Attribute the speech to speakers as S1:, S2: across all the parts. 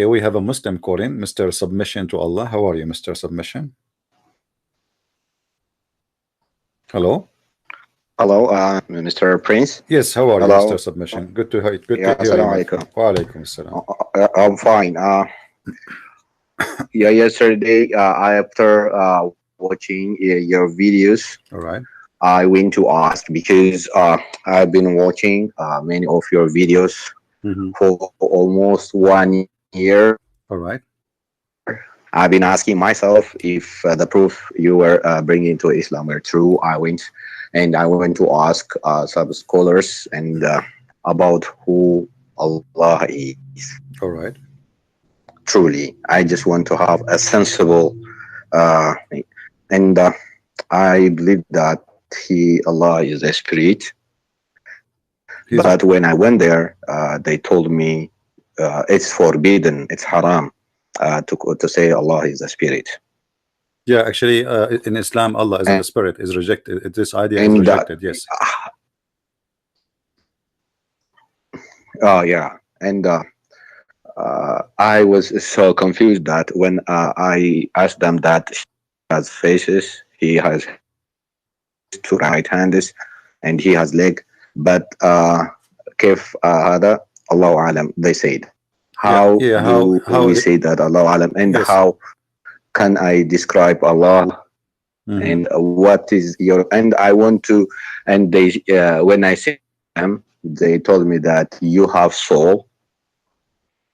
S1: Okay, we have a Muslim calling, Mr. Submission to Allah. How are you, Mr. Submission? Hello.
S2: Hello, Mr. Prince.
S1: Yes, how are you,
S2: Hello.
S1: Mr. Submission? Good to hear. Good
S2: Yeah,
S1: to hear you.
S2: assalamu alaikum.
S1: Wa alaikum assalam.
S2: I'm fine. Yeah, yesterday after watching your videos,
S1: All right.
S2: I went to ask because I've been watching many of your videos for almost 1 year.
S1: All right.
S2: I've been asking myself if the proof you were bringing to Islam were true. I went to ask some scholars and about who Allah is.
S1: All right.
S2: Truly, I just want to have a sensible, and I believe that Allah is a spirit. But when I went there, they told me it's forbidden, it's haram to say Allah is a spirit.
S1: Yeah, actually, in Islam, Allah is a spirit, is rejected. This idea is rejected. Yes.
S2: Oh yeah, and I was so confused that when I asked them that he has faces, he has two right hands, and he has leg, but كيف هذا الله أعلم, they said. How do we say that Allah أعلم, and how can I describe Allah, and what is your, and I want to, and they when I say them, they told me that you have soul.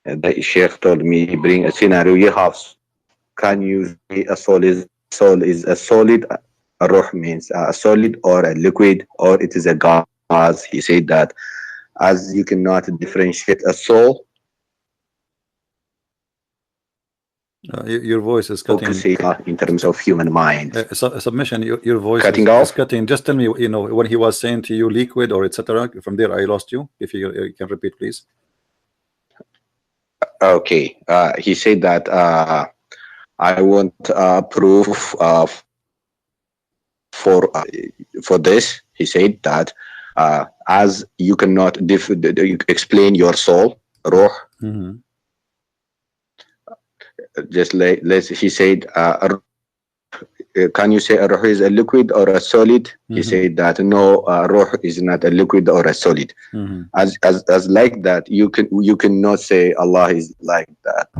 S2: The Sheikh told me, bring a scenario, you have, can you say a soul is a solid, a ruh means a solid or a liquid, or it is a gas. He said that as you cannot differentiate a soul,
S1: your voice is cutting
S2: in terms of human mind.
S1: Submission, your voice
S2: is
S1: cutting. Just tell me, when he was saying to you liquid or etc. From there I lost you. If you can repeat, please.
S2: Okay, he said that I want proof for this. He said that as you cannot explain your soul, ruh. Just like he said, can you say a ruh is a liquid or a solid? He said that no, ruh is not a liquid or a solid. As like that, you cannot say Allah is like that.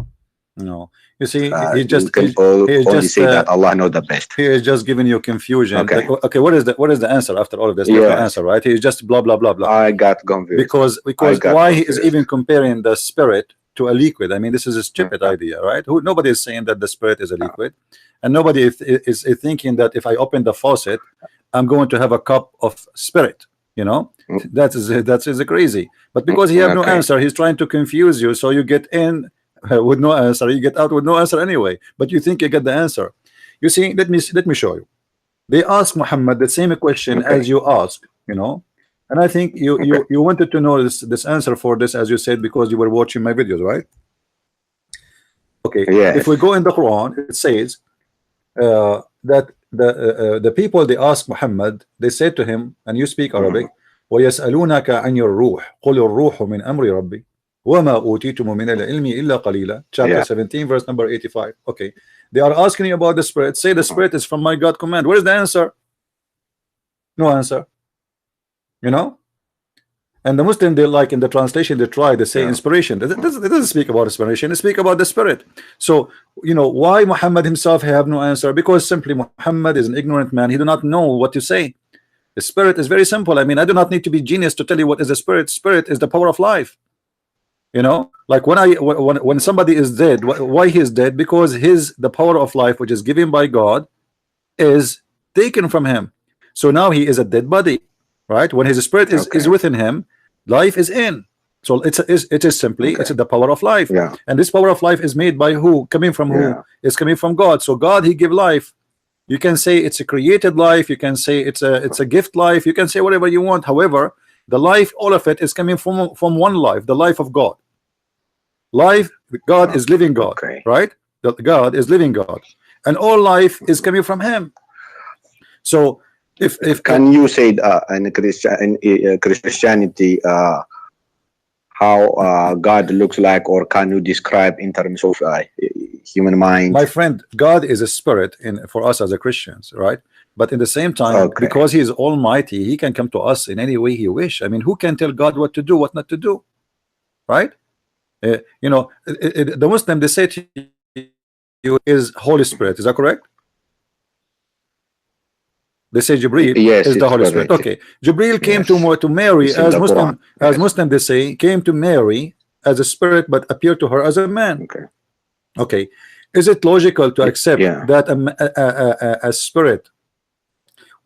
S1: No, you see, he just
S2: say that Allah knows the best.
S1: He is just giving you confusion.
S2: Okay,
S1: like, okay, what is the answer after all of this? There's no answer, right? He's just blah blah blah blah.
S2: I got confused
S1: because why he is even comparing the spirit to a liquid? I mean, this is a stupid idea, right? Nobody is saying that the spirit is a liquid, and nobody is thinking that if I open the faucet, I'm going to have a cup of spirit. That is crazy. But because he have no answer, he's trying to confuse you, so you get in with no answer, you get out with no answer anyway. But you think you get the answer. You see, let me show you. They asked Muhammad the same question as you ask, and I think you wanted to know this answer for this, as you said, because you were watching my videos, right? Okay.
S2: Yes.
S1: If we go in the Quran, it says that the people, they asked Muhammad, they said to him, and you speak Arabic, وَيَسْأَلُونَكَ عَنْ الرُّوحِ قُلِ الرُّوحُ مِنْ أَمْرِ رَبِّي وَمَا أُوتِيتُمُ مِنَ الْعِلْمِ إِلَّا قَلِيلًا. Chapter 17, verse number 85. Okay. They are asking you about the spirit. Say the spirit is from my God command. What is the answer? No answer. And the Muslim, they like in the translation, they try, they say inspiration. It doesn't speak about inspiration, it speaks about the spirit. So why Muhammad himself have no answer? Because simply Muhammad is an ignorant man. He do not know what to say. The spirit is very simple. I mean, I do not need to be genius to tell you what is the spirit. Spirit is the power of life. Like when somebody is dead, why he is dead? Because the power of life, which is given by God, is taken from him. So now he is a dead body. Right, when his spirit is within him, life is in. So it is simply it's the power of life, and this power of life is made by who? Coming from who? It's coming from God. So God, he give life. You can say it's a created life. You can say it's a gift life. You can say whatever you want. However, the life, all of it is coming from one life, the life of God. Life, God is living God, right? God is living God, and all life is coming from Him. So. If
S2: can you say in Christianity how God looks like, or can you describe in terms of human mind?
S1: My friend, God is a spirit for us as a Christians, right? But in the same time,
S2: Okay.
S1: because he is almighty, he can come to us in any way he wish. I mean, who can tell God what to do, what not to do, right? You know, the Muslim, they say to you is Holy Spirit. Is that correct? They say Jibreel
S2: Yes,
S1: is the
S2: it's
S1: Holy Spirit.
S2: correct.
S1: Okay, Jibreel came
S2: Yes.
S1: to Mary
S2: It's in
S1: as
S2: the
S1: Muslim,
S2: Quran. Yes.
S1: Muslim they say, came to Mary as a spirit, but appeared to her as a man.
S2: Okay.
S1: Okay, is it logical to accept
S2: Yeah.
S1: that a spirit,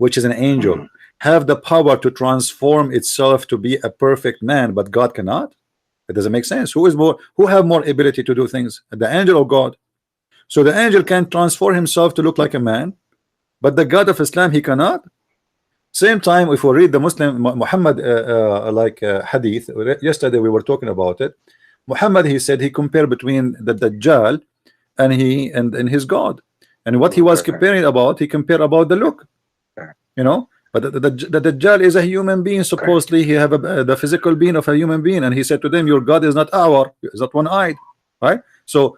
S1: which is an angel,
S2: Mhm.
S1: have the power to transform itself to be a perfect man, but God cannot? It doesn't make sense. Who have more ability to do things, the angel or God? So the angel can transform himself to look like a man, but the God of Islam, he cannot. Same time, if we read the Muslim Muhammad hadith, yesterday we were talking about it. Muhammad, he said he compared between the Dajjal and his God, and what he was
S2: Okay.
S1: comparing about, he compared about the look, you know. But the Dajjal is a human being. Supposedly he have the physical being of a human being, and he said to them, your God is not is not one-eyed, right? So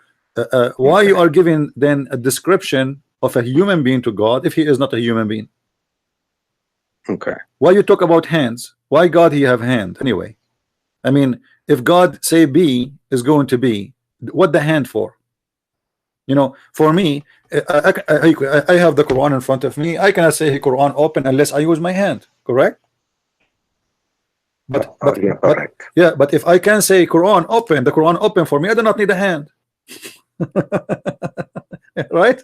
S1: why you are giving then a description of a human being to God if he is not a human being?
S2: Okay.
S1: Why you talk about hands? Why God he have hand anyway? I mean, if God say be is going to be, what the hand for? You know, for me, I have the Quran in front of me. I cannot say Quran open unless I use my hand, correct? But
S2: Yeah, correct.
S1: yeah, but if I can say Quran open, the Quran open for me, I do not need a hand. Right?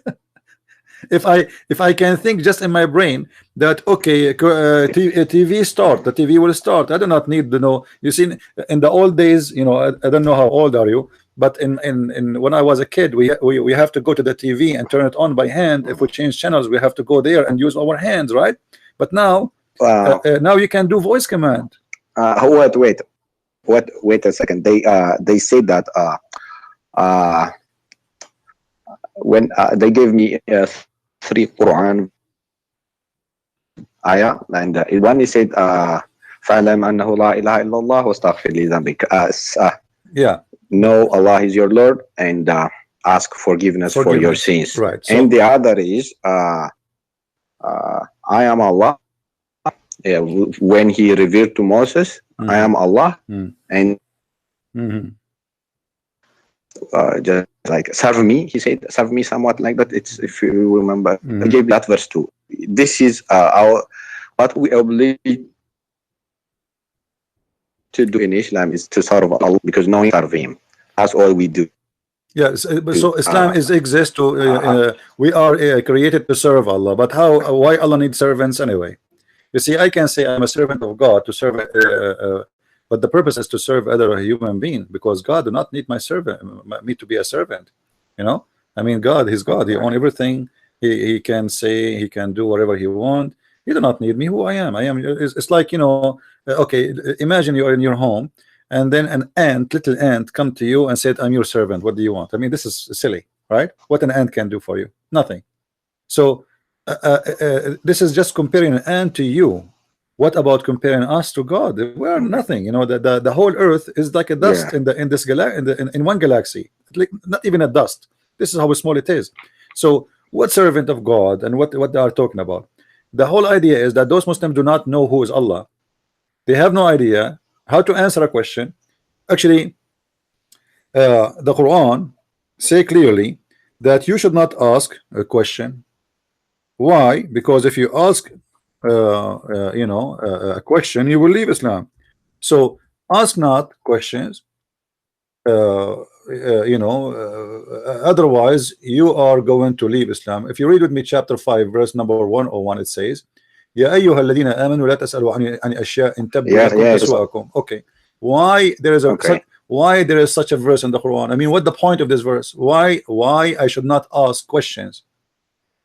S1: If I can think just in my brain that okay, TV start, the TV will start. I do not need to know. You see, in the old days, you know, I don't know how old are you, but in when I was a kid, we have to go to the TV and turn it on by hand. If we change channels, we have to go there and use our hands, right? But now now you can do voice command.
S2: Wait a second. They said that when they gave me 3 Quran ayah, and one is said فَعْلَمْ أَنَّهُ لَا إِلَهَ إِلَّا اللَّهُ وَاسْتَغْفِرْ لِذَنبِكَ.
S1: Yeah.
S2: Know Allah is your Lord, and ask forgiveness for your sins.
S1: Right. So,
S2: and the other is I am Allah. When he revealed to Moses, I am Allah, and just like serve me, he said serve me, somewhat like that. It's, if you remember, I gave that verse too. This is our what we obliged to do in Islam is to serve Allah, because knowing serve him, that's all we do.
S1: yes, so Islam is exist to we are created to serve Allah, but how, why Allah needs servants anyway? You see, I can say I'm a servant of God to serve but the purpose is to serve other human being, because God do not need my servant, me to be a servant, you know. I mean, God, he's God, he owns everything. He can say, he can do whatever he want. He do not need me. Who I am, it's like, you know, okay, imagine you are in your home and then an ant, little ant, come to you and said, I'm your servant, what do you want? I mean, this is silly, right? What an ant can do for you? Nothing. So this is just comparing an ant to you. What about comparing us to God? We are nothing. You know, the whole earth is like a dust in this in one galaxy, like not even a dust. This is how small it is. So what servant of God and what they are talking about? The whole idea is that those Muslims do not know who is Allah. They have no idea how to answer a question. Actually, the Quran say clearly that you should not ask a question. Why? Because if you ask you know, a question, you will leave Islam. So ask not questions, you know, otherwise you are going to leave Islam. If you read with me chapter 5 verse number 101, it says يا أيها الذين آمنوا لا تسألوا عن أشياء إن تبدوا لكم تسؤكم. Okay, why there is why there is such a verse in the Quran? I mean, what the point of this verse? Why I should not ask questions?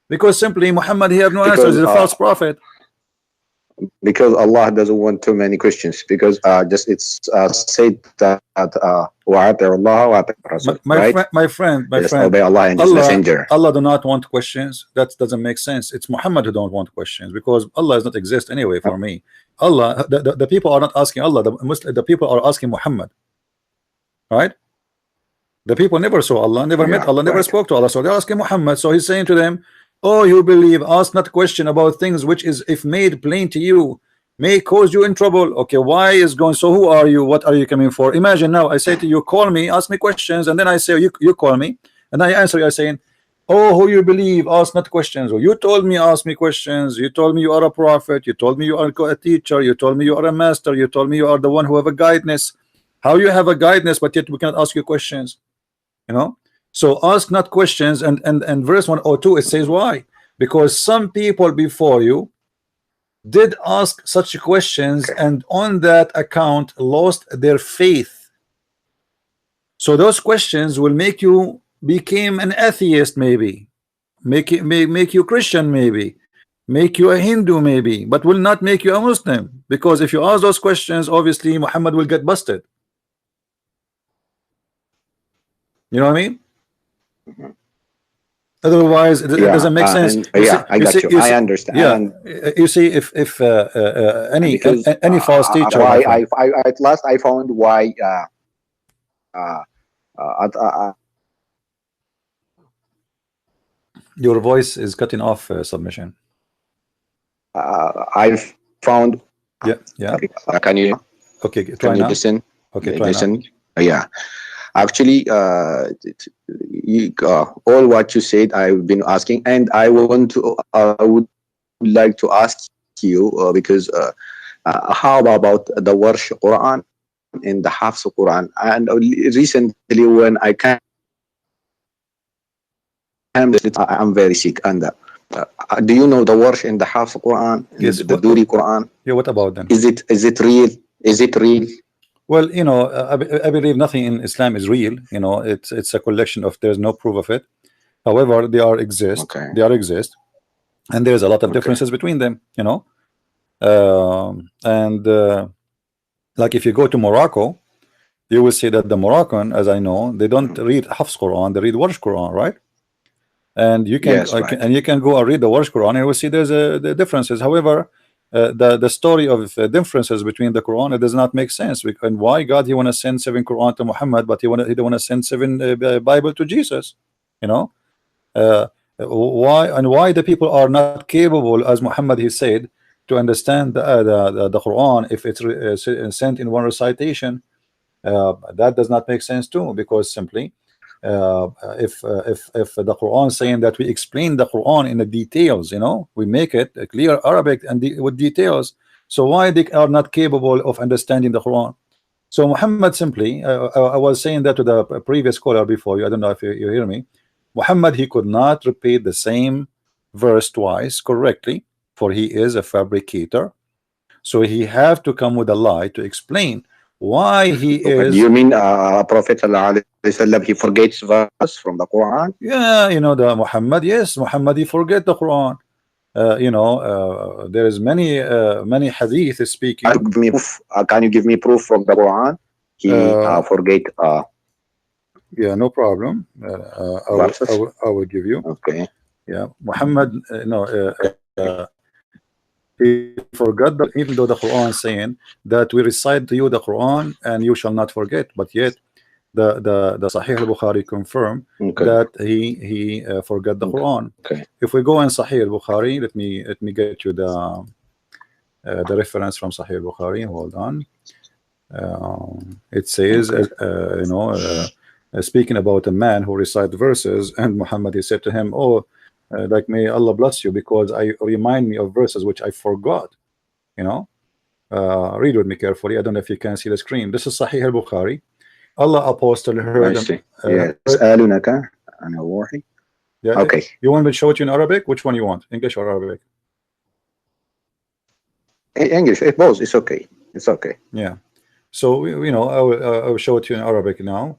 S1: Because simply Muhammad, he have no answers. He's a false prophet.
S2: Because Allah doesn't want too many questions. Because just it's said that
S1: my friend,
S2: obey Allah and His messenger.
S1: Allah do not want questions. That doesn't make sense. It's Muhammad who don't want questions, because Allah does not exist anyway. For me, Allah, the people are not asking Allah. The people are asking Muhammad. right? The people never saw Allah, never met Allah, never spoke to Allah, so they're asking Muhammad. So he's saying to them, oh, you believe, ask not question about things which is, if made plain to you, may cause you in trouble. Okay, why is going, so who are you, what are you coming for? Imagine now I say to you, call me, ask me questions, and then I say, you call me, and I answer you, I saying, oh, who you believe, ask not questions. Or you told me ask me questions, you told me you are a prophet, you told me you are a teacher, you told me you are a master, you told me you are the one who have a guidance. How you have a guidance but yet we cannot ask you questions? You know, so ask not questions. And verse 102, it says why? Because some people before you did ask such questions, and on that account lost their faith. So those questions will make you become an atheist, maybe make you Christian, maybe make you a Hindu, maybe, but will not make you a Muslim, because if you ask those questions, obviously Muhammad will get busted. You know what I mean? Otherwise, it doesn't make sense.
S2: I got you. I understand.
S1: Yeah, you see, if any false teacher,
S2: why I at last I found why
S1: your voice is cutting off, submission.
S2: I found.
S1: Yeah.
S2: Can you?
S1: Okay, try
S2: can you
S1: now.
S2: Listen?
S1: Okay, try
S2: listen.
S1: now.
S2: Yeah. Actually, all what you said, I've been asking, and I would like to ask you because how about the Warsh Quran and the Hafs Quran? And recently, when I came, I'm very sick. And do you know the Warsh and the Hafs Quran?
S1: Yes.
S2: The Duri Quran.
S1: Yeah. What about them?
S2: Is it real? Is it real?
S1: Well, you know, I believe nothing in Islam is real. You know, it's a collection of, there's no proof of it. However, they are exist.
S2: Okay.
S1: They are exist, and there's a lot of differences between them. You know, like if you go to Morocco, you will see that the Moroccan, as I know, they don't read Hafs Quran, they read Warsh Quran, right? And you can, and you can go and read the Warsh Quran, and you will see there's the differences. However, the story of differences between the Quran, it does not make sense. And why God he want to send 7 Quran to Muhammad, but he don't want to send 7 Bible to Jesus? You know, why the people are not capable, as Muhammad he said, to understand the Quran if it's sent in one recitation? That does not make sense too, because simply if the Quran saying that we explain the Quran in the details, you know, we make it a clear Arabic and with details, so why they are not capable of understanding the Quran? So Muhammad simply, I was saying that to the previous caller before you, I don't know if you hear me. Muhammad, he could not repeat the same verse twice correctly, for he is a fabricator. So he have to come with a lie to explain why he is.
S2: You mean Prophet ﷺ, he forgets verse from the Quran?
S1: Yeah, you know, the Muhammad, yes, Muhammad he forget the Quran. You know, there is many hadith speaking.
S2: Can you give me proof from the Quran? He forget.
S1: Yeah, no problem. I will give you.
S2: Okay.
S1: Yeah, Muhammad, he forgot that, even though the Quran is saying that we recite to you the Quran and you shall not forget, but yet the Sahih al-Bukhari confirm that he forgot the Quran. If we go in Sahih al-Bukhari, let me get you the reference from Sahih al-Bukhari. Hold on. It says, you know, speaking about a man who recited verses, and Muhammad he said to him, oh, like, may Allah bless you, because I remind me of verses which I forgot. You know, read with me carefully. I don't know if you can see the screen. This is Sahih al-Bukhari. Allah apostle heard him.
S2: Yes.
S1: Yeah.
S2: Okay.
S1: You want me to show it you in Arabic? Which one you want, English or Arabic?
S2: English. Both. It's okay. It's okay.
S1: Yeah. So you know, I will show it to you in Arabic now.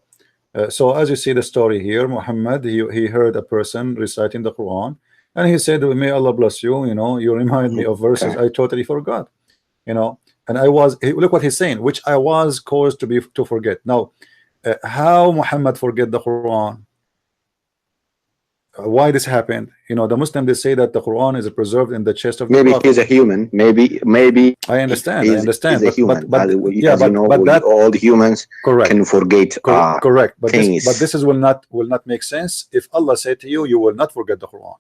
S1: So as you see the story here, Muhammad he heard a person reciting the Quran, and he said, may Allah bless you, you know, you remind me of verses I totally forgot, you know, and look what he's saying, which I was caused to forget. Now how Muhammad forget the Quran? why this happened? You know, the Muslim, they say that the Quran is preserved in the chest of the
S2: Maybe
S1: Prophet.
S2: he's a human. Maybe
S1: I understand.
S2: he's a human.
S1: But yeah,
S2: as you know,
S1: but that
S2: all the humans
S1: correct.
S2: can forget
S1: Correct. But
S2: things.
S1: this is will not make sense if Allah said to you, you will not forget the Quran.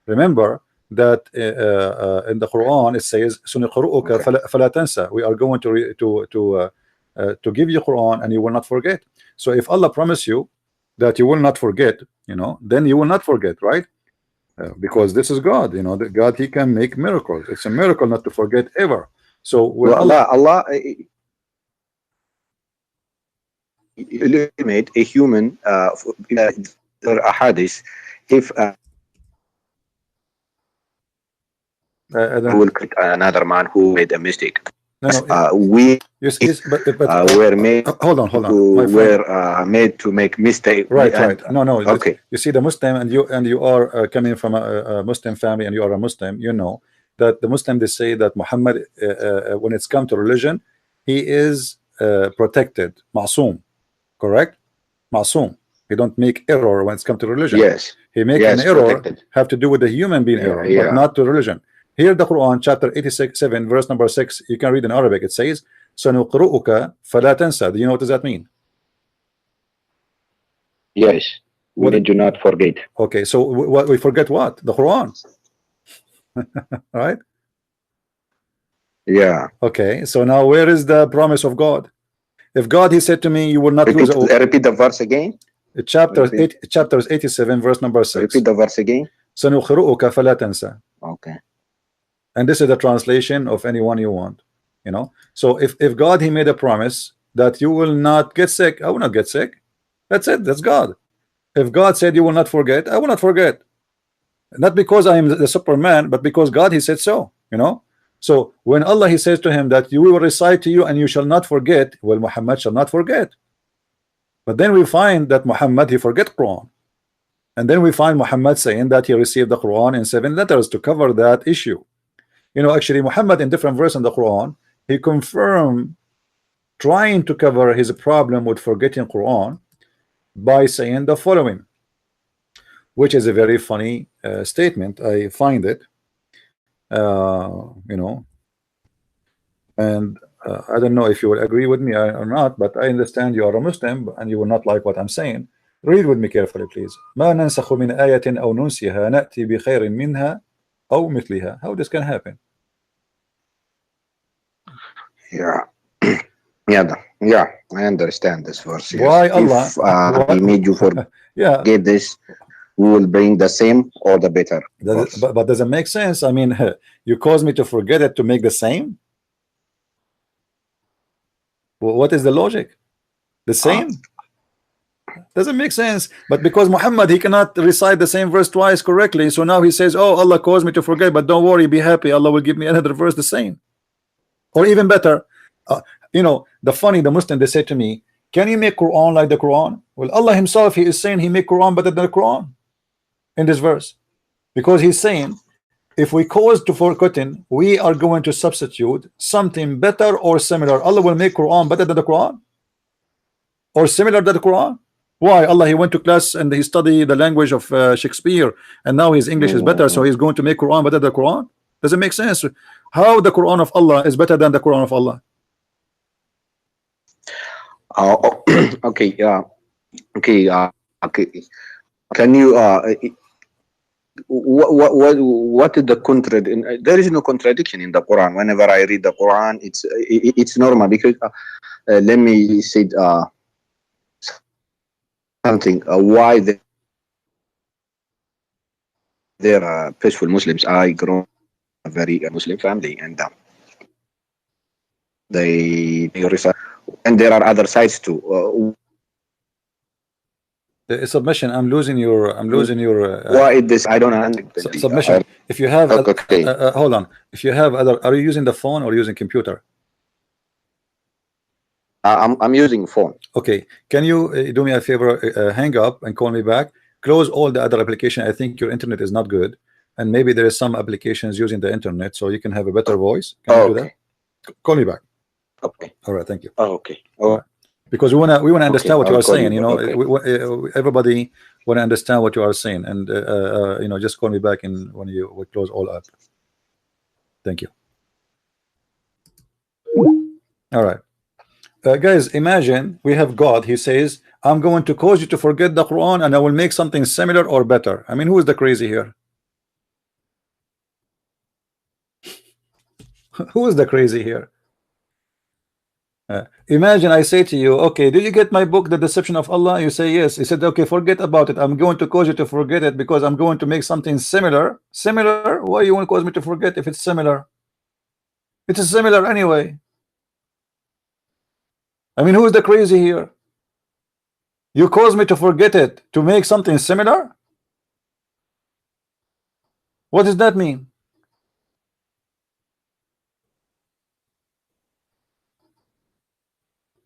S1: Remember that in the Quran it says, "Suniqru'uka fala tansa." We are going to give you Quran and you will not forget. So if Allah promised you that you will not forget, you know, then you will not forget, right? Because this is God, you know, that God, He can make miracles. It's a miracle not to forget ever. So when
S2: Allah eliminate a human or a hadith, if will create another man who made a mistake. We were made.
S1: Hold on.
S2: Were made to make mistake.
S1: Right. No.
S2: Okay.
S1: You see, the Muslim, and you are coming from a Muslim family, and you are a Muslim. You know that the Muslim, they say that Muhammad, when it's come to religion, he is protected, ma'soom, correct? Ma'soom. He don't make error when it's come to religion.
S2: Yes.
S1: He make an error
S2: protected.
S1: have to do with the human being error, but not to religion. Here, the Quran, chapter 87, verse number 6, you can read in Arabic. It says, "Sanuqru'uka fala tansa." Do you know what does that mean?
S2: Yes. We do not forget.
S1: Okay, so what we forget? What? The Quran, right?
S2: Yeah.
S1: Okay, so now where is the promise of God? If God, He said to me, "You will not lose."
S2: Repeat the verse again.
S1: Chapter 87, verse number 6.
S2: Repeat the verse again.
S1: "Sanuqru'uka fala tansa."
S2: Okay.
S1: And this is the translation of anyone you want, you know. So if God, He made a promise that you will not get sick, I will not get sick. That's it. That's God. If God said you will not forget, I will not forget. Not because I am the Superman, but because God, He said so, you know. So when Allah, He says to him that you will recite to you and you shall not forget, well, Muhammad shall not forget. But then we find that Muhammad, he forget Quran. And then we find Muhammad saying that he received the Quran in 7 letters to cover that issue. You know, actually, Muhammad in different verses in the Quran, he confirmed trying to cover his problem with forgetting Quran by saying the following, which is a very funny statement. I find it, you know, and I don't know if you will agree with me or not, but I understand you are a Muslim and you will not like what I'm saying. Read with me carefully, please. ما ننسخ من آية أو ننسها نأتي بخير منها أو مثلها. How this can happen?
S2: Yeah, I understand this verse. Yes.
S1: Why Allah?
S2: He made you forget
S1: yeah.
S2: this, we will bring the same or the better.
S1: But does it make sense? I mean, you cause me to forget it to make the same? Well, what is the logic? The same? Doesn't make sense. But because Muhammad, he cannot recite the same verse twice correctly, so now he says, oh, Allah caused me to forget, but don't worry, be happy, Allah will give me another verse the same. Or even better, you know, the Muslim, they say to me, can you make Quran like the Quran? Well, Allah himself, He is saying He make Quran better than the Quran in this verse, because He's saying if we cause to forgetting, we are going to substitute something better or similar. Allah will make Quran better than the Quran or similar to the Quran. Why? Allah, He went to class and He studied the language of Shakespeare, and now his English is better, so He's going to make Quran better than the Quran? Doesn't make sense. How the Quran of Allah is better than the Quran of Allah?
S2: Okay. Okay. Can you what is the contradiction? There is no contradiction in the Quran. Whenever I read the Quran, it's normal, because let me say something. Why they're peaceful Muslims. I grew up in a very Muslim family, and they recite, and there are other sides too.
S1: The submission. I'm losing your.
S2: Why is this? I don't understand.
S1: Submission. If you have,
S2: okay.
S1: Hold on. If you have other, are you using the phone or using computer?
S2: I'm using phone.
S1: Okay. Can you do me a favor? Hang up and call me back. Close all the other application. I think your internet is not good, and maybe there is some applications using the internet, so you can have a better voice. Can you do that? Call me back.
S2: Okay.
S1: All right. Thank you.
S2: Okay. All right.
S1: Because we wanna understand what you are saying. You know, everybody want to understand what you are saying, and you know, just call me back in when we close all up. Thank you. All right, guys, imagine we have God. He says, I'm going to cause you to forget the Quran, and I will make something similar or better. I mean, who is the crazy here? Who is the crazy here? Imagine I say to you, okay, did you get my book, The Deception of Allah? You say yes. He said, okay, forget about it. I'm going to cause you to forget it because I'm going to make something similar. Similar? Why you want to cause me to forget if it's similar? It is similar anyway. I mean, who is the crazy here? You cause me to forget it to make something similar? What does that mean?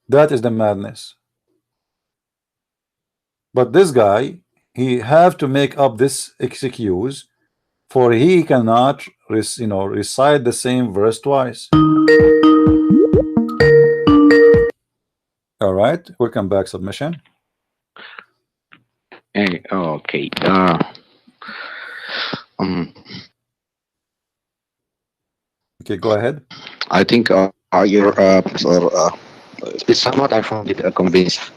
S1: That is the madness. But this guy, he have to make up this excuse, for he cannot recite the same verse twice. All right, welcome back, submission.
S2: Hey, okay.
S1: Okay, go ahead.
S2: I think it's somewhat I found it convinced.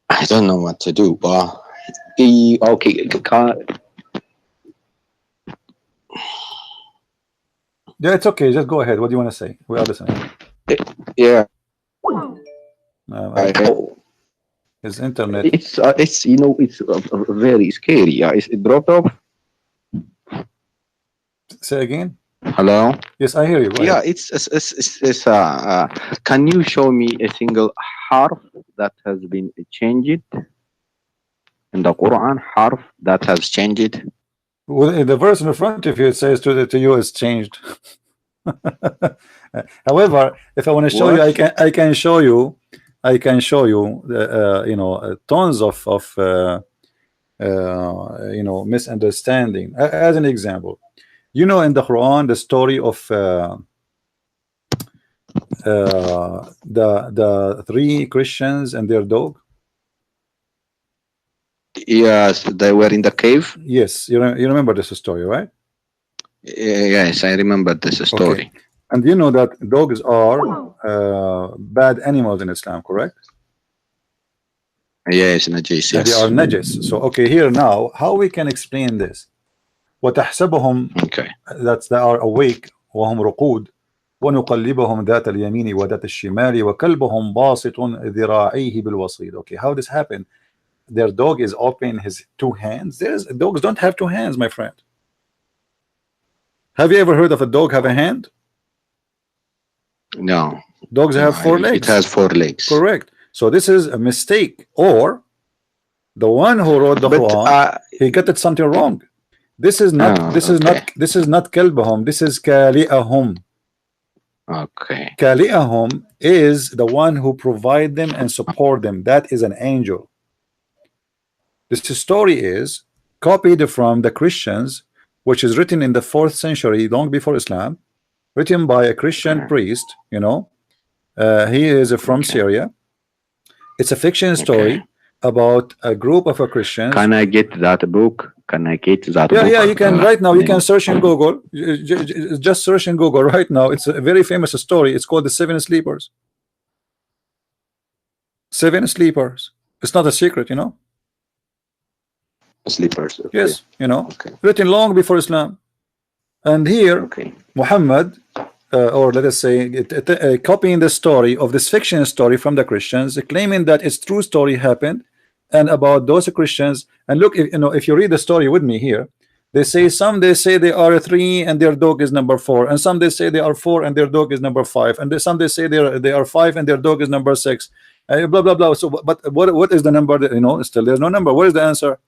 S2: I don't know what to do. Okay.
S1: Yeah, it's okay. Just go ahead. What do you want to say? We are listening.
S2: Yeah.
S1: His internet.
S2: It's you know, it's very scary. It dropped off.
S1: Say again.
S2: Hello.
S1: Yes, I hear you. Go ahead.
S2: It's can you show me a single harf that has been changed in the Quran? Harf that has changed.
S1: Well, the verse in the front of you, it says to you is changed. However, if I want to show you, I can show you. I can show you you know, tons of you know, misunderstanding. As an example, you know, in the Quran, the story of the three Christians and their dog.
S2: Yes, they were in the cave.
S1: Yes, you remember this story, right?
S2: Yes, I remember this story.
S1: Okay. And you know that dogs are bad animals in Islam, correct?
S2: Yes, najis. Yes,
S1: and they are najis. So okay, here now, how we can explain this? وتحسبهم,
S2: okay,
S1: that they are awake, وهم رقود, ونقلبهم ذات اليمين وذات الشمال وكلبهم باسط ذراعيه بالوصيد. Okay, how this happened? Their dog is opening his two hands. Dogs don't have two hands, my friend. Have you ever heard of a dog have a hand?
S2: No.
S1: Dogs have four legs.
S2: It has four legs.
S1: Correct. So this is a mistake, or the one who wrote the Quran, he got it something wrong. This is not. This is not kalbahum. This is kali'ahum.
S2: Okay.
S1: Kali'ahum is the one who provide them and support them. That is an angel. This story is copied from the Christians, which is written in the 4th century, long before Islam, written by a Christian priest. You know, he is from Syria. It's a fiction story about a group of Christians.
S2: Can I get that book? Can I get that book?
S1: Yeah, you can right now. You can search in Google. Just search in Google right now. It's a very famous story. It's called the 7 Sleepers. 7 Sleepers. It's not a secret, you know.
S2: Sleepers. Okay.
S1: Yes, you know, written long before Islam. And here, Muhammad, or let us say, copying the story of this fiction story from the Christians, claiming that its true story happened, and about those Christians. And look, if you read the story with me here, they say they say they are 3 and their dog is number 4, and some they say they are 4 and their dog is number 5, and some they say they are 5 and their dog is number 6. Blah blah blah. So, but what is the number? That, still there's no number. What is the answer?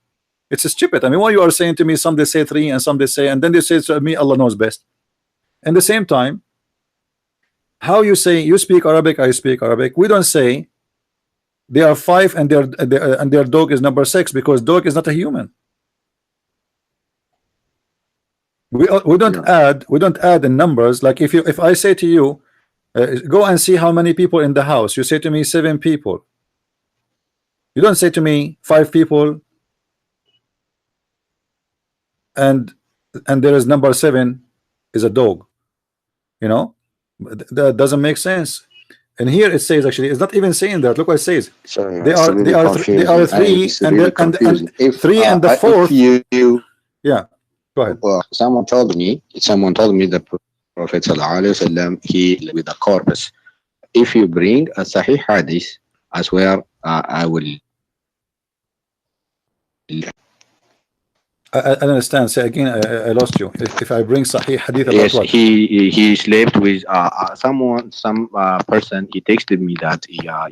S1: It's stupid. I mean, what you are saying to me, some they say 3 and some they say, and then they say to me, Allah knows best. At the same time, how you say you speak Arabic, I speak Arabic. We don't say they are 5 and their dog is number 6, because dog is not a human. We don't add the numbers. Like if I say to you, go and see how many people in the house, you say to me 7 people. You don't say to me 5 people and there is number 7 is a dog. You know, that doesn't make sense. And here it says, actually it's not even saying that. Look what it says.
S2: So
S1: They
S2: it's
S1: are
S2: really confusing.
S1: they are 3
S2: It's
S1: and
S2: really
S1: the, and
S2: confusing. If
S1: 3 and the 4th.
S2: if you
S1: Yeah, go ahead.
S2: someone told me the Prophet ﷺ, he with a corpus. If you bring a Sahih Hadith, I swear I will.
S1: I don't understand. Say again. I lost you. If I bring Sahih Hadith about
S2: Yes,
S1: what?
S2: he slept with some person. He texted me that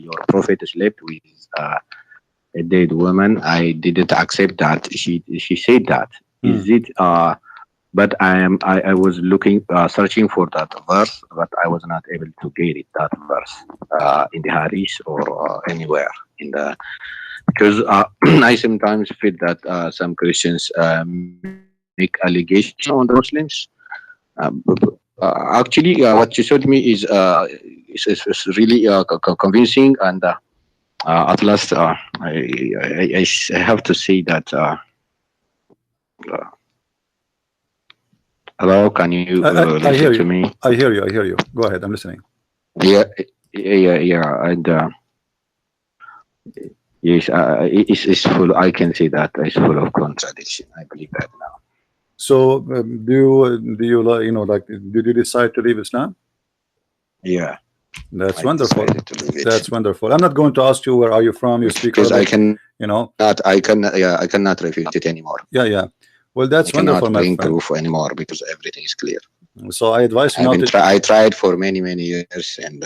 S2: your Prophet slept with a dead woman. I didn't accept that. She said that. Is it but I was looking searching for that verse, but I was not able to get it, that verse in the Hadith or anywhere in the, because I sometimes feel that some Christians make allegations on the Muslims. Actually, what you showed me is really convincing, and at last I have to say that. Hello, can you
S1: I
S2: listen
S1: hear
S2: to
S1: you.
S2: me?
S1: I hear you. I hear you. Go ahead. I'm listening.
S2: Yeah, and yes, it's full. I can say that it's full of contradiction. I believe that now.
S1: So do you like, you know, like, did you decide to leave Islam?
S2: Yeah,
S1: That's
S2: I
S1: wonderful.
S2: decided to leave it.
S1: That's wonderful. I'm not going to ask you where are you from. You speak
S2: because
S1: Arabic.
S2: I
S1: You know.
S2: cannot refute it anymore.
S1: Yeah, yeah. Well, that's
S2: I
S1: wonderful,
S2: cannot
S1: my
S2: bring
S1: friend.
S2: proof anymore because everything is clear.
S1: So I advise you not to.
S2: I tried for many years, and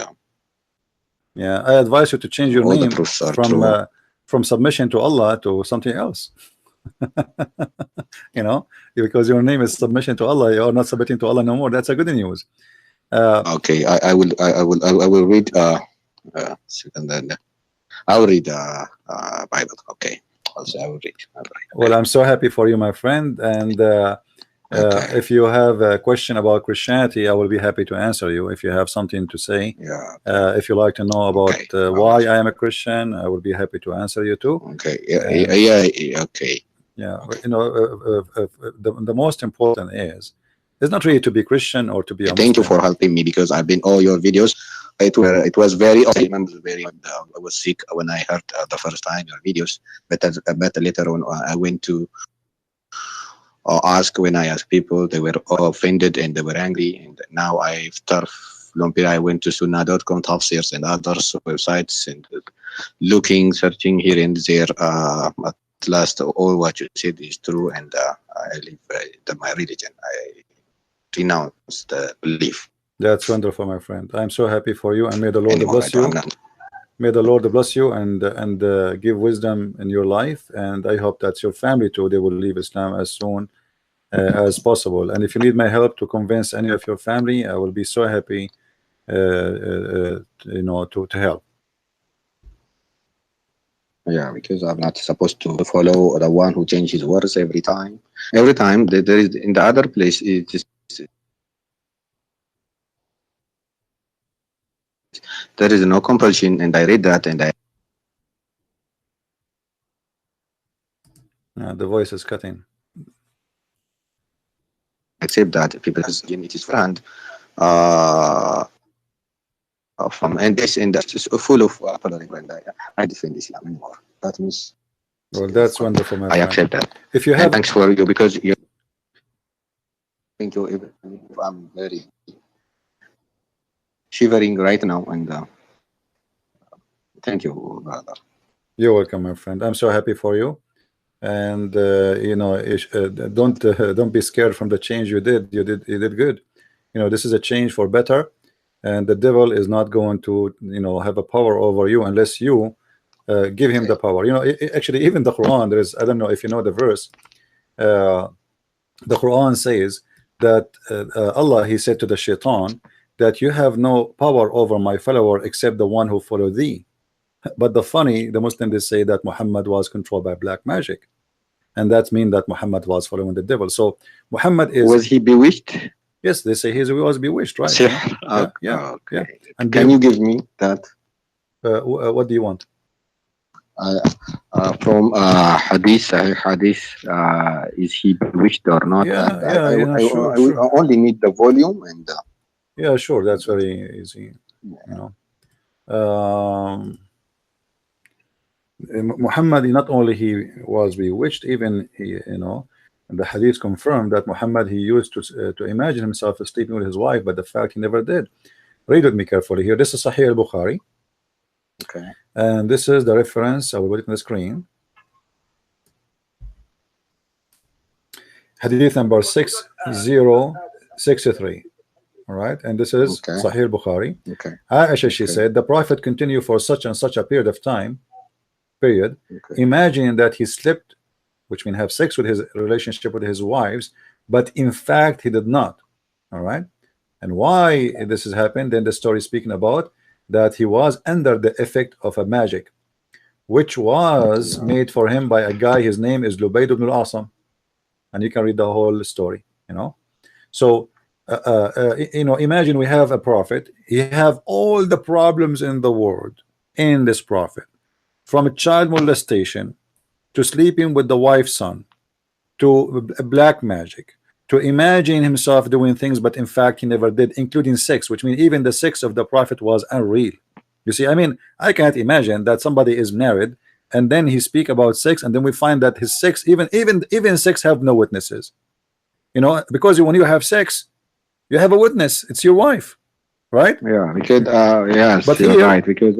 S1: Yeah, I advise you to change your
S2: all the
S1: name
S2: proofs are true.
S1: from submission to Allah to something else. You know, because your name is submission to Allah, you are not submitting to Allah no more. That's a good news.
S2: Okay, I will read. And then I will read Bible. Okay, also I will read.
S1: Well, I'm so happy for you, my friend. And
S2: Okay.
S1: if you have a question about Christianity, I will be happy to answer you. If you have something to say,
S2: Yeah.
S1: if you like to know about
S2: Okay.
S1: why I am a Christian, I will be happy to answer you too.
S2: Okay. Yeah. Okay.
S1: Yeah, you know, the most important is it's not really to be Christian or to be a Muslim.
S2: Thank you for helping me because I've been all your videos. It was very awesome. I was sick when I heard the first time your videos, but later on I went to ask when I asked people, they were all offended and they were angry. And now after long period, I went to Sunnah.com, Tafsirs, and others websites and searching here and there. At last, all what you said is true, and I leave my religion. I renounce the belief.
S1: That's wonderful, my friend. I'm so happy for you, and may the Lord
S2: Anymore,
S1: bless you. May the Lord bless you and give wisdom in your life. And I hope that your family too, they will leave Islam as soon as possible. And if you need my help to convince any of your family, I will be so happy, you know, to help.
S2: Yeah, because I'm not supposed to follow the one who changes words every time. Every time there is in the other place, it is, there is no compulsion, and I read that, and I
S1: The voice is cutting.
S2: accept that people has it is friend from and this and that's just full of and I defend Islam anymore. That means
S1: well, that's wonderful, my
S2: I
S1: friend.
S2: accept that.
S1: If you have,
S2: and thanks for you because you. Thank you. I'm very shivering right now, and thank you, brother.
S1: You're welcome, my friend. I'm so happy for you. And you know, don't be scared from the change you did. You did good. You know, this is a change for better, and the devil is not going to, you know, have a power over you unless you give him the power. You know, actually, even the Quran, there is, I don't know if you know the verse. The Quran says that Allah, he said to the shaitan that you have no power over my follower except the one who follow thee. But the Muslims, they say that Muhammad was controlled by black magic, and that means that Muhammad was following the devil. So Muhammad
S2: was he bewitched?
S1: Yes, they say he was bewitched, right?
S2: Yeah.
S1: And
S2: can you give me that?
S1: What do you want?
S2: from hadith, Sahih hadith, is he bewitched or not?
S1: Yeah,
S2: And
S1: yeah, yeah, sure,
S2: I will
S1: sure.
S2: only need the volume and
S1: Yeah, sure. That's very easy. You know, Muhammad, not only he was bewitched, even he, the hadith confirmed that Muhammad, he used to imagine himself sleeping with his wife, but the fact he never did. Read with me carefully here. This is Sahih al-Bukhari,
S2: okay.
S1: and this is the reference. I will put it on the screen. Hadith number 6063. All right, and this is
S2: Okay.
S1: Sahih al-Bukhari.
S2: Okay.
S1: Aisha, she
S2: Okay.
S1: said, the Prophet continued for such and such a period of time, period,
S2: Okay.
S1: imagining that he slept, which means have sex with his relationship with his wives, but in fact he did not. All right, and why this has happened? Then the story is speaking about that he was under the effect of a magic, which was made for him by a guy. His name is Lubayd ibn al-Asam, and you can read the whole story. So imagine we have a prophet. He have all the problems in the world in this prophet, from child molestation to sleeping with the wife's son, to black magic, to imagine himself doing things, but in fact he never did, including sex, which means even the sex of the prophet was unreal. You see, I mean, I can't imagine that somebody is married and then he speak about sex, and then we find that his sex, even sex, have no witnesses. Because when you have sex, you have a witness. It's your wife, right?
S2: Yeah, because yes,
S1: But
S2: you're
S1: here,
S2: right. Because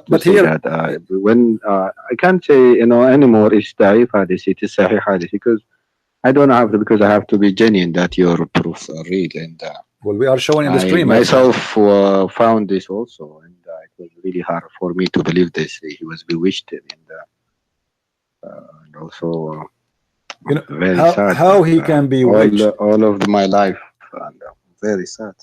S1: but
S2: say
S1: here,
S2: that when I can't say anymore it's Da'if hadith, it is Sahih hadith, because I don't have to, because I have to be genuine that your proofs are real, and
S1: well, we are showing in the
S2: I
S1: screen, my friend.
S2: myself found this also, and it was really hard for me to believe this. He was bewitched, and also very sad.
S1: how he can be witched.
S2: All of my life, and very sad.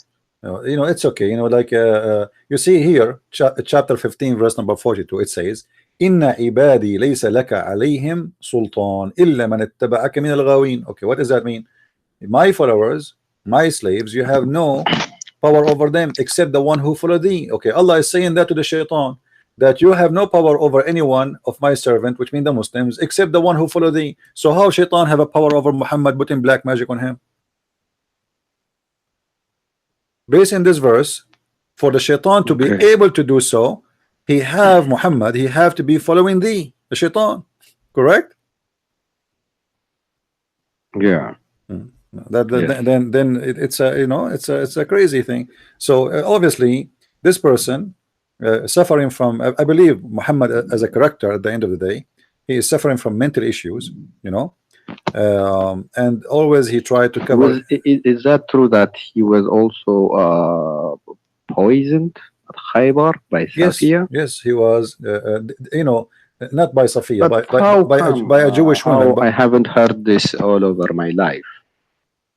S1: It's okay. Like you see here, chapter 15, verse number 42. It says, "Inna ibadi laysa laka alayhim sultan illa man ittaba'aka min al-ghawin." Okay, what does that mean? My followers, my slaves, you have no power over them except the one who follow thee. Okay, Allah is saying that to the shaitan, that you have no power over anyone of my servant, which means the Muslims, except the one who follow thee. So how shaitan have a power over Muhammad putting black magic on him? Based in this verse, for the shaitan to be able to do so, he have Muhammad, he have to be following thee, the shaitan, correct?
S2: Yeah.
S1: Then it's a crazy thing. So obviously this person suffering from, I believe Muhammad as a character, at the end of the day, he is suffering from mental issues, and always he tried to cover.
S2: Is that true that he was also poisoned at Khaybar by Safiya?
S1: Yes, he was. Not by Safiya,
S2: But
S1: by a Jewish woman.
S2: I haven't heard this all over my life.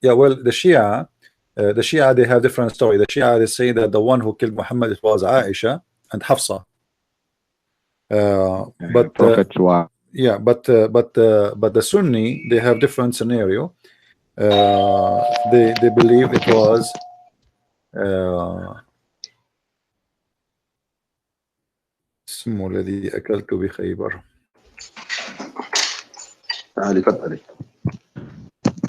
S1: Yeah, well, the Shia, they have different story. The Shia, they say that the one who killed Muhammad, it was Aisha and Hafsa. But yeah, but the Sunni, they have different scenario. They believe it was اسمه الذي أكلت بخيبر.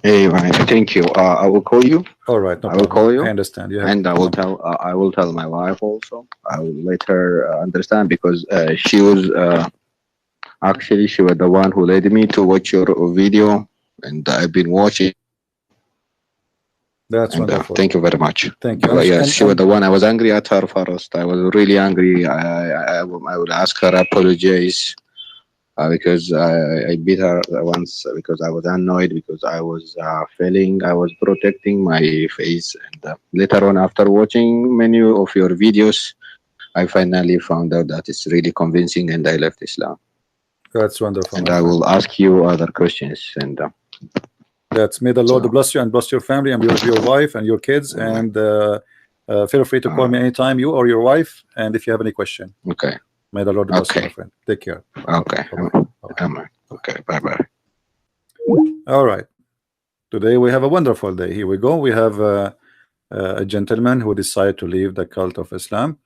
S2: Hey, thank you. I will call you.
S1: All right, no
S2: I will call you.
S1: I understand.
S2: And I will tell. I will tell my wife also. I will let her understand, because she was actually she was the one who led me to watch your video, and I've been watching.
S1: That's wonderful.
S2: Thank you very much.
S1: Thank you.
S2: Yes, she was the one. I was angry at her first. I was really angry. I would ask her apologize. Because I beat her once because I was annoyed, because I was I was protecting my face, and later on, after watching many of your videos, I finally found out that it's really convincing, and I left Islam.
S1: That's wonderful.
S2: And I will ask you other questions, and
S1: that's, may the Lord bless you and bless your family and your wife and your kids, and feel free to call me anytime, you or your wife, and if you have any question.
S2: Okay.
S1: May the Lord bless you, my friend. Take care.
S2: Okay.
S1: Bye-bye.
S2: Okay. Bye-bye.
S1: All right. Today we have a wonderful day. Here we go. We have a gentleman who decided to leave the cult of Islam.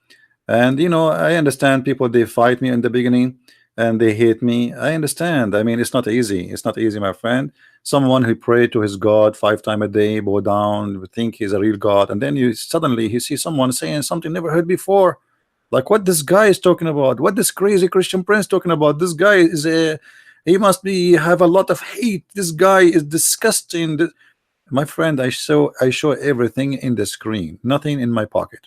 S1: And, I understand people, they fight me in the beginning. and they hate me. I understand. I mean, it's not easy. It's not easy, my friend. Someone who prayed to his God 5 times a day, bow down, think he's a real God, and then you suddenly you see someone saying something never heard before, like what this guy is talking about, what this crazy Christian prince talking about. This guy is a, he must be have a lot of hate. This guy is disgusting. My friend, I show everything in the screen, nothing in my pocket.